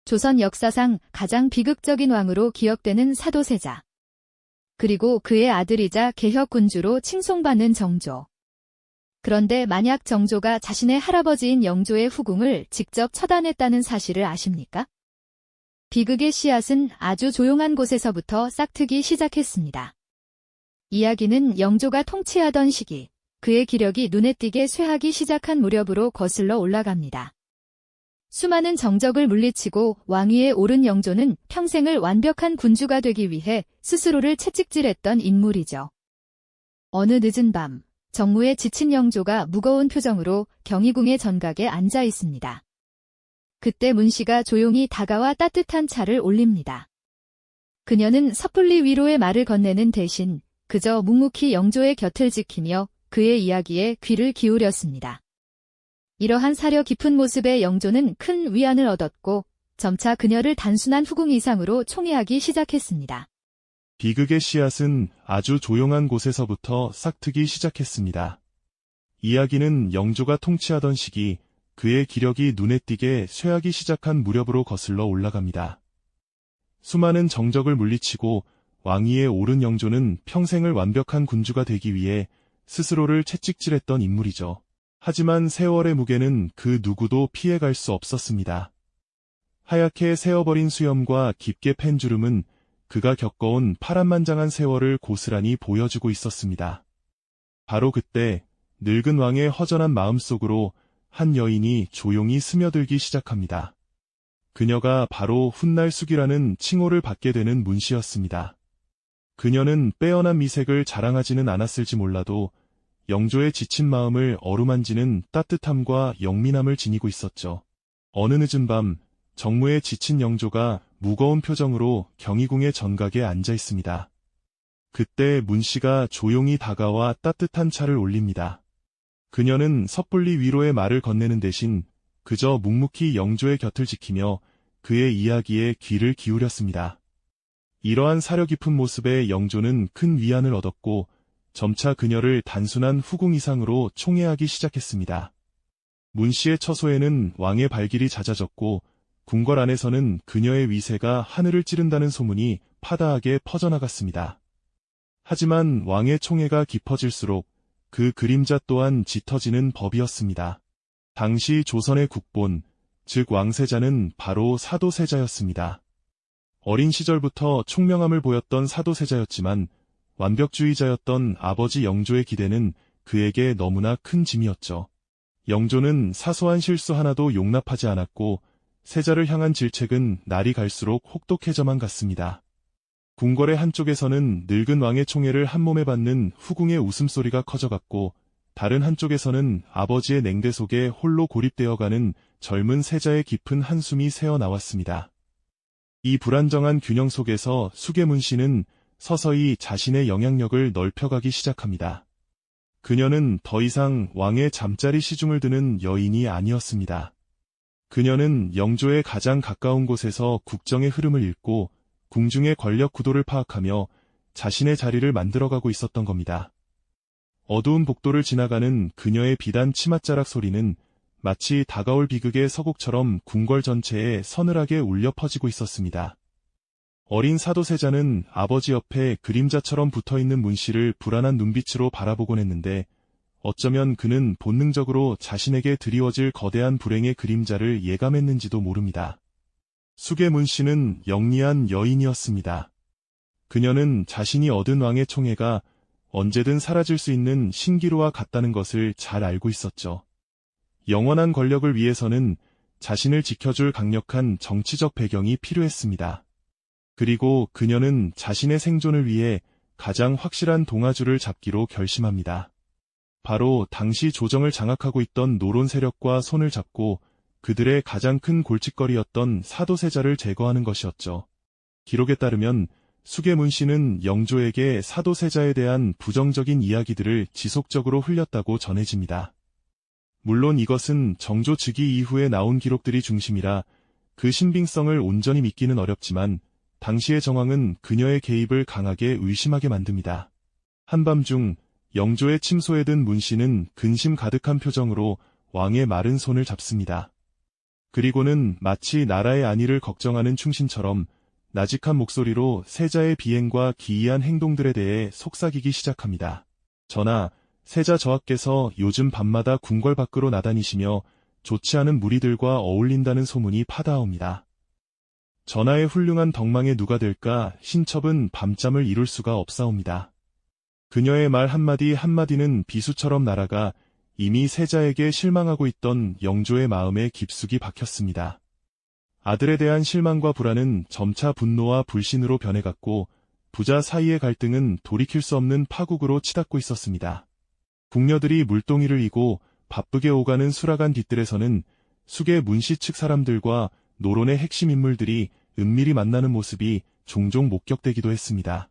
조선 역사상 가장 비극적인 왕으로 기억되는 사도세자. 그리고 그의 아들이자 개혁군주로 칭송받는 정조. 그런데 만약 정조가 자신의 할아버지인 영조의 후궁을 직접 처단했다는 사실을 아십니까? 비극의 씨앗은 아주 조용한 곳에서부터 싹트기 시작했습니다. 이야기는 영조가 통치하던 시기, 그의 기력이 눈에 띄게 쇠하기 시작한 무렵으로 거슬러 올라갑니다. 수많은 정적을 물리치고 왕위에 오른 영조는 평생을 완벽한 군주가 되기 위해 스스로를 채찍질했던 인물이죠. 어느 늦은 밤, 정무에 지친 영조가 무거운 표정으로 경희궁의 전각에 앉아 있습니다. 그때 문씨가 조용히 다가와 따뜻한 차를 올립니다. 그녀는 섣불리 위로의 말을 건네는 대신 그저 묵묵히 영조의 곁을 지키며 그의 이야기에 귀를 기울였습니다. 이러한 사려 깊은 모습의 영조는 큰 위안을 얻었고 점차 그녀를 단순한 후궁 이상으로 총애하기 시작했습니다. 비극의 씨앗은 아주 조용한 곳에서부터 싹트기 시작했습니다. 이야기는 영조가 통치하던 시기, 그의 기력이 눈에 띄게 쇠하기 시작한 무렵으로 거슬러 올라갑니다. 수많은 정적을 물리치고 왕위에 오른 영조는 평생을 완벽한 군주가 되기 위해 스스로를 채찍질했던 인물이죠. 하지만 세월의 무게는 그 누구도 피해갈 수 없었습니다. 하얗게 새어버린 수염과 깊게 팬 주름은 그가 겪어온 파란만장한 세월을 고스란히 보여주고 있었습니다. 바로 그때 늙은 왕의 허전한 마음속으로 한 여인이 조용히 스며들기 시작합니다. 그녀가 바로 훗날 숙이라는 칭호를 받게 되는 문씨였습니다. 그녀는 빼어난 미색을 자랑하지는 않았을지 몰라도 영조의 지친 마음을 어루만지는 따뜻함과 영민함을 지니고 있었죠. 어느 늦은 밤, 정무에 지친 영조가 무거운 표정으로 경희궁의 전각에 앉아 있습니다. 그때 문씨가 조용히 다가와 따뜻한 차를 올립니다. 그녀는 섣불리 위로의 말을 건네는 대신 그저 묵묵히 영조의 곁을 지키며 그의 이야기에 귀를 기울였습니다. 이러한 사려 깊은 모습에 영조는 큰 위안을 얻었고 점차 그녀를 단순한 후궁 이상으로 총애하기 시작했습니다. 문씨의 처소에는 왕의 발길이 잦아졌고 궁궐 안에서는 그녀의 위세가 하늘을 찌른다는 소문이 파다하게 퍼져나갔습니다. 하지만 왕의 총애가 깊어질수록 그 그림자 또한 짙어지는 법이었습니다. 당시 조선의 국본, 즉 왕세자는 바로 사도세자였습니다. 어린 시절부터 총명함을 보였던 사도세자였지만 완벽주의자였던 아버지 영조의 기대는 그에게 너무나 큰 짐이었죠. 영조는 사소한 실수 하나도 용납하지 않았고 세자를 향한 질책은 날이 갈수록 혹독해져만 갔습니다. 궁궐의 한쪽에서는 늙은 왕의 총애를 한몸에 받는 후궁의 웃음소리가 커져갔고 다른 한쪽에서는 아버지의 냉대 속에 홀로 고립되어가는 젊은 세자의 깊은 한숨이 새어나왔습니다. 이 불안정한 균형 속에서 수계문 씨는 서서히 자신의 영향력을 넓혀가기 시작합니다. 그녀는 더 이상 왕의 잠자리 시중을 드는 여인이 아니었습니다. 그녀는 영조의 가장 가까운 곳에서 국정의 흐름을 읽고 궁중의 권력 구도를 파악하며 자신의 자리를 만들어가고 있었던 겁니다. 어두운 복도를 지나가는 그녀의 비단 치맛자락 소리는 마치 다가올 비극의 서곡처럼 궁궐 전체에 서늘하게 울려 퍼지고 있었습니다. 어린 사도세자는 아버지 옆에 그림자처럼 붙어있는 문씨를 불안한 눈빛으로 바라보곤 했는데 어쩌면 그는 본능적으로 자신에게 드리워질 거대한 불행의 그림자를 예감했는지도 모릅니다. 수계문 씨는 영리한 여인이었습니다. 그녀는 자신이 얻은 왕의 총애가 언제든 사라질 수 있는 신기루와 같다는 것을 잘 알고 있었죠. 영원한 권력을 위해서는 자신을 지켜줄 강력한 정치적 배경이 필요했습니다. 그리고 그녀는 자신의 생존을 위해 가장 확실한 동아줄을 잡기로 결심합니다. 바로 당시 조정을 장악하고 있던 노론 세력과 손을 잡고 그들의 가장 큰 골칫거리였던 사도세자를 제거하는 것이었죠. 기록에 따르면 수계문 씨는 영조에게 사도세자에 대한 부정적인 이야기들을 지속적으로 흘렸다고 전해집니다. 물론 이것은 정조 즉위 이후에 나온 기록들이 중심이라 그 신빙성을 온전히 믿기는 어렵지만 당시의 정황은 그녀의 개입을 강하게 의심하게 만듭니다. 한밤중 영조의 침소에 든 문씨는 근심 가득한 표정으로 왕의 마른 손을 잡습니다. 그리고는 마치 나라의 안위를 걱정하는 충신처럼 나직한 목소리로 세자의 비행과 기이한 행동들에 대해 속삭이기 시작합니다. 전하, 세자 저하께서 요즘 밤마다 궁궐 밖으로 나다니시며 좋지 않은 무리들과 어울린다는 소문이 파다하옵니다. 전하의 훌륭한 덕망에 누가 될까 신첩은 밤잠을 이룰 수가 없사옵니다. 그녀의 말 한마디 한마디는 비수처럼 날아가 이미 세자에게 실망하고 있던 영조의 마음에 깊숙이 박혔습니다. 아들에 대한 실망과 불안은 점차 분노와 불신으로 변해갔고 부자 사이의 갈등은 돌이킬 수 없는 파국으로 치닫고 있었습니다. 궁녀들이 물동이를 이고 바쁘게 오가는 수라간 뒤뜰에서는 숙의 문씨 측 사람들과 노론의 핵심 인물들이 은밀히 만나는 모습이 종종 목격되기도 했습니다.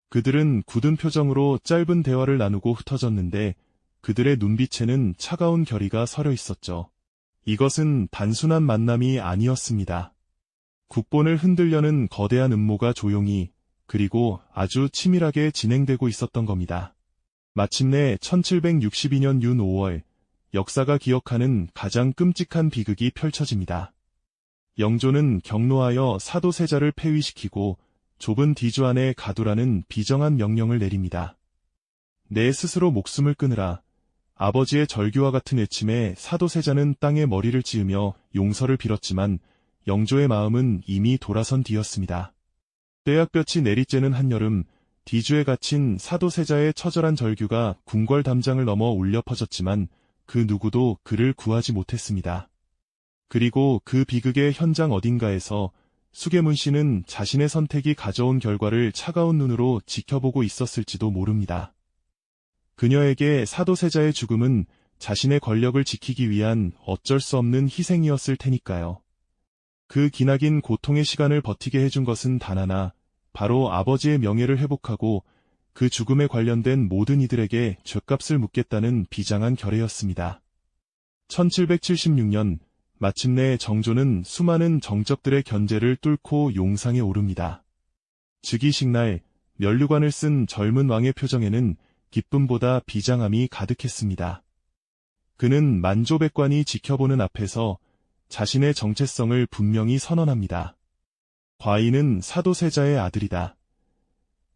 그들은 굳은 표정으로 짧은 대화를 나누고 흩어졌는데 그들의 눈빛에는 차가운 결의가 서려 있었죠. 이것은 단순한 만남이 아니었습니다. 국본을 흔들려는 거대한 음모가 조용히 그리고 아주 치밀하게 진행되고 있었던 겁니다. 마침내 1762년 윤 5월 역사가 기억하는 가장 끔찍한 비극이 펼쳐집니다. 영조는 경로하여 사도세자를 폐위시키고 좁은 뒤주 안에 가두라는 비정한 명령을 내립니다. 내 스스로 목숨을 끊으라. 아버지의 절규와 같은 외침에 사도세자는 땅에 머리를 찌으며 용서를 빌었지만 영조의 마음은 이미 돌아선 뒤였습니다. 떼약볕이 내리쬐는 한여름, 뒤주에 갇힌 사도세자의 처절한 절규가 궁궐 담장을 넘어 울려 퍼졌지만 그 누구도 그를 구하지 못했습니다. 그리고 그 비극의 현장 어딘가에서 수계문 씨는 자신의 선택이 가져온 결과를 차가운 눈으로 지켜보고 있었을지도 모릅니다. 그녀에게 사도세자의 죽음은 자신의 권력을 지키기 위한 어쩔 수 없는 희생이었을 테니까요. 그 기나긴 고통의 시간을 버티게 해준 것은 단 하나, 바로 아버지의 명예를 회복하고 그 죽음에 관련된 모든 이들에게 죗값을 묻겠다는 비장한 결의였습니다. 1776년 마침내 정조는 수많은 정적들의 견제를 뚫고 용상에 오릅니다. 즉위식 날 면류관을 쓴 젊은 왕의 표정에는 기쁨보다 비장함이 가득했습니다. 그는 만조백관이 지켜보는 앞에서 자신의 정체성을 분명히 선언합니다. 과인은 사도세자의 아들이다.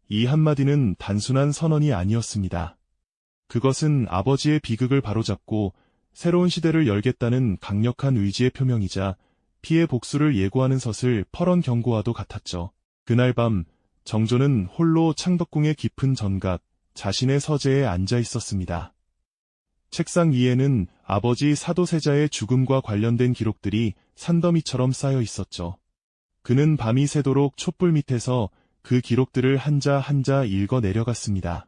이 한마디는 단순한 선언이 아니었습니다. 그것은 아버지의 비극을 바로잡고 새로운 시대를 열겠다는 강력한 의지의 표명이자 피해 복수를 예고하는 것을 펄언 경고와도 같았죠. 그날 밤 정조는 홀로 창덕궁의 깊은 전각, 자신의 서재에 앉아 있었습니다. 책상 위에는 아버지 사도세자의 죽음과 관련된 기록들이 산더미처럼 쌓여 있었죠. 그는 밤이 새도록 촛불 밑에서 그 기록들을 한자 한자 읽어 내려갔습니다.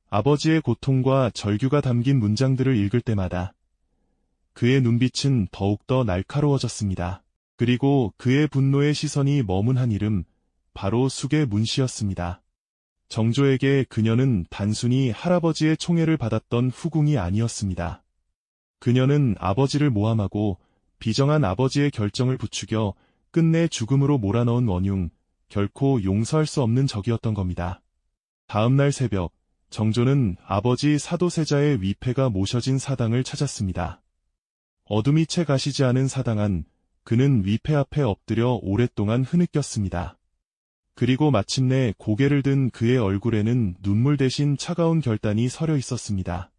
아버지의 고통과 절규가 담긴 문장들을 읽을 때마다 그의 눈빛은 더욱더 날카로워졌습니다. 그리고 그의 분노의 시선이 머문 한 이름, 바로 숙의 문씨였습니다. 정조에게 그녀는 단순히 할아버지의 총애를 받았던 후궁이 아니었습니다. 그녀는 아버지를 모함하고 비정한 아버지의 결정을 부추겨 끝내 죽음으로 몰아넣은 원흉, 결코 용서할 수 없는 적이었던 겁니다. 다음 날 새벽, 정조는 아버지 사도세자의 위패가 모셔진 사당을 찾았습니다. 어둠이 채 가시지 않은 사당 안, 그는 위패 앞에 엎드려 오랫동안 흐느꼈습니다. 그리고 마침내 고개를 든 그의 얼굴에는 눈물 대신 차가운 결단이 서려 있었습니다.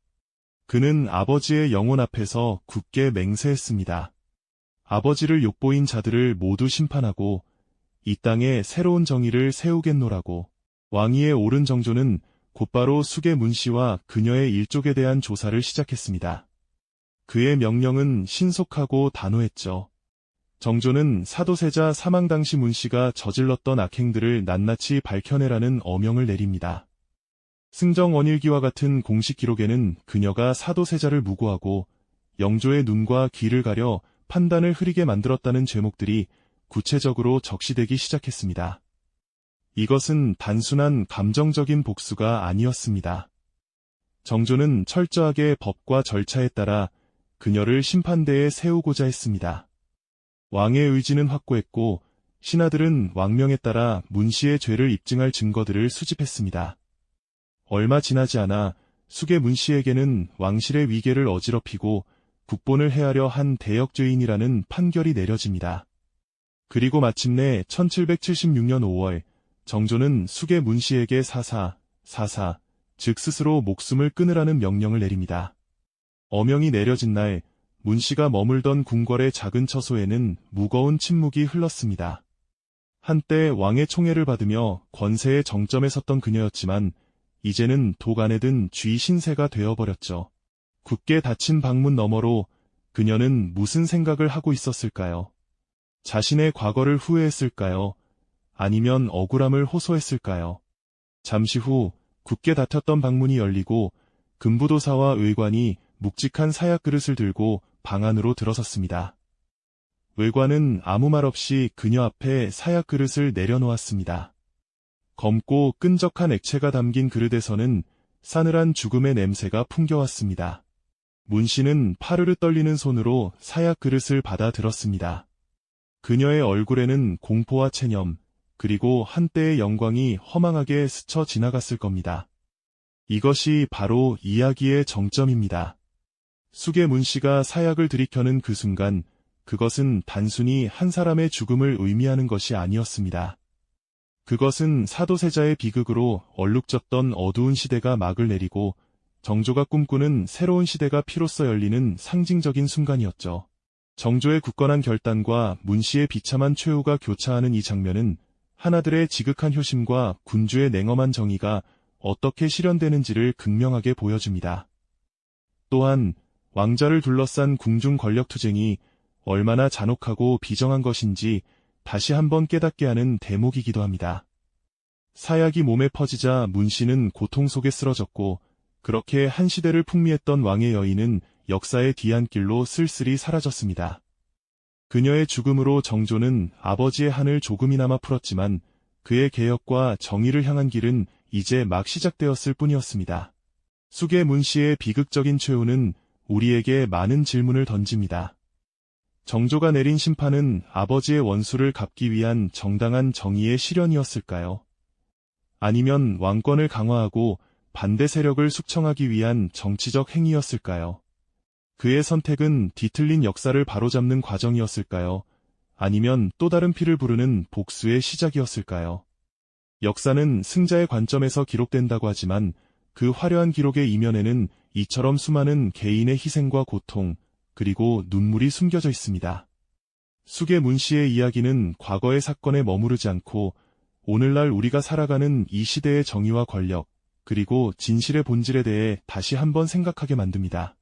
그는 아버지의 영혼 앞에서 굳게 맹세했습니다. 아버지를 욕보인 자들을 모두 심판하고 이 땅에 새로운 정의를 세우겠노라고. 왕위에 오른 정조는 곧바로 숙의 문씨와 그녀의 일족에 대한 조사를 시작했습니다. 그의 명령은 신속하고 단호했죠. 정조는 사도세자 사망 당시 문씨가 저질렀던 악행들을 낱낱이 밝혀내라는 어명을 내립니다. 승정원일기와 같은 공식 기록에는 그녀가 사도세자를 무고하고 영조의 눈과 귀를 가려 판단을 흐리게 만들었다는 죄목들이 구체적으로 적시되기 시작했습니다. 이것은 단순한 감정적인 복수가 아니었습니다. 정조는 철저하게 법과 절차에 따라 그녀를 심판대에 세우고자 했습니다. 왕의 의지는 확고했고 신하들은 왕명에 따라 문씨의 죄를 입증할 증거들을 수집했습니다. 얼마 지나지 않아 숙의 문씨에게는 왕실의 위계를 어지럽히고 국본을 해하려 한 대역죄인이라는 판결이 내려집니다. 그리고 마침내 1776년 5월 정조는 숙의 문씨에게 사사, 즉 스스로 목숨을 끊으라는 명령을 내립니다. 어명이 내려진 날 문씨가 머물던 궁궐의 작은 처소에는 무거운 침묵이 흘렀습니다. 한때 왕의 총애를 받으며 권세의 정점에 섰던 그녀였지만 이제는 독 안에 든 쥐 신세가 되어버렸죠. 굳게 닫힌 방문 너머로 그녀는 무슨 생각을 하고 있었을까요? 자신의 과거를 후회했을까요? 아니면 억울함을 호소했을까요? 잠시 후 굳게 닫혔던 방문이 열리고 금부도사와 의관이 묵직한 사약 그릇을 들고 방 안으로 들어섰습니다. 의관은 아무 말 없이 그녀 앞에 사약 그릇을 내려놓았습니다. 검고 끈적한 액체가 담긴 그릇에서는 싸늘한 죽음의 냄새가 풍겨왔습니다. 문씨는 파르르 떨리는 손으로 사약 그릇을 받아 들었습니다. 그녀의 얼굴에는 공포와 체념, 그리고 한때의 영광이 허망하게 스쳐 지나갔을 겁니다. 이것이 바로 이야기의 정점입니다. 숙의 문씨가 사약을 들이켜는 그 순간 그것은 단순히 한 사람의 죽음을 의미하는 것이 아니었습니다. 그것은 사도세자의 비극으로 얼룩졌던 어두운 시대가 막을 내리고 정조가 꿈꾸는 새로운 시대가 피로써 열리는 상징적인 순간이었죠. 정조의 굳건한 결단과 문씨의 비참한 최후가 교차하는 이 장면은 하나들의 지극한 효심과 군주의 냉엄한 정의가 어떻게 실현되는지를 극명하게 보여줍니다. 또한 왕자를 둘러싼 궁중 권력투쟁이 얼마나 잔혹하고 비정한 것인지 다시 한번 깨닫게 하는 대목이기도 합니다. 사약이 몸에 퍼지자 문씨는 고통 속에 쓰러졌고 그렇게 한 시대를 풍미했던 왕의 여인은 역사의 뒤안길로 쓸쓸히 사라졌습니다. 그녀의 죽음으로 정조는 아버지의 한을 조금이나마 풀었지만 그의 개혁과 정의를 향한 길은 이제 막 시작되었을 뿐이었습니다. 숙의 문씨의 비극적인 최후는 우리에게 많은 질문을 던집니다. 정조가 내린 심판은 아버지의 원수를 갚기 위한 정당한 정의의 실현이었을까요? 아니면 왕권을 강화하고 반대 세력을 숙청하기 위한 정치적 행위였을까요? 그의 선택은 뒤틀린 역사를 바로잡는 과정이었을까요? 아니면 또 다른 피를 부르는 복수의 시작이었을까요? 역사는 승자의 관점에서 기록된다고 하지만 그 화려한 기록의 이면에는 이처럼 수많은 개인의 희생과 고통, 그리고 눈물이 숨겨져 있습니다. 숙의 문씨의 이야기는 과거의 사건에 머무르지 않고 오늘날 우리가 살아가는 이 시대의 정의와 권력, 그리고 진실의 본질에 대해 다시 한번 생각하게 만듭니다.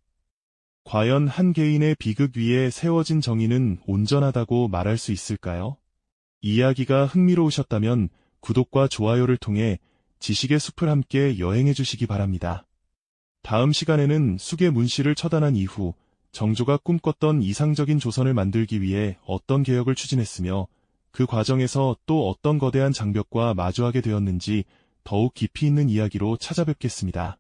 과연 한 개인의 비극 위에 세워진 정의는 온전하다고 말할 수 있을까요? 이야기가 흥미로우셨다면 구독과 좋아요를 통해 지식의 숲을 함께 여행해 주시기 바랍니다. 다음 시간에는 숙의 문씨를 처단한 이후 정조가 꿈꿨던 이상적인 조선을 만들기 위해 어떤 개혁을 추진했으며 그 과정에서 또 어떤 거대한 장벽과 마주하게 되었는지 더욱 깊이 있는 이야기로 찾아뵙겠습니다.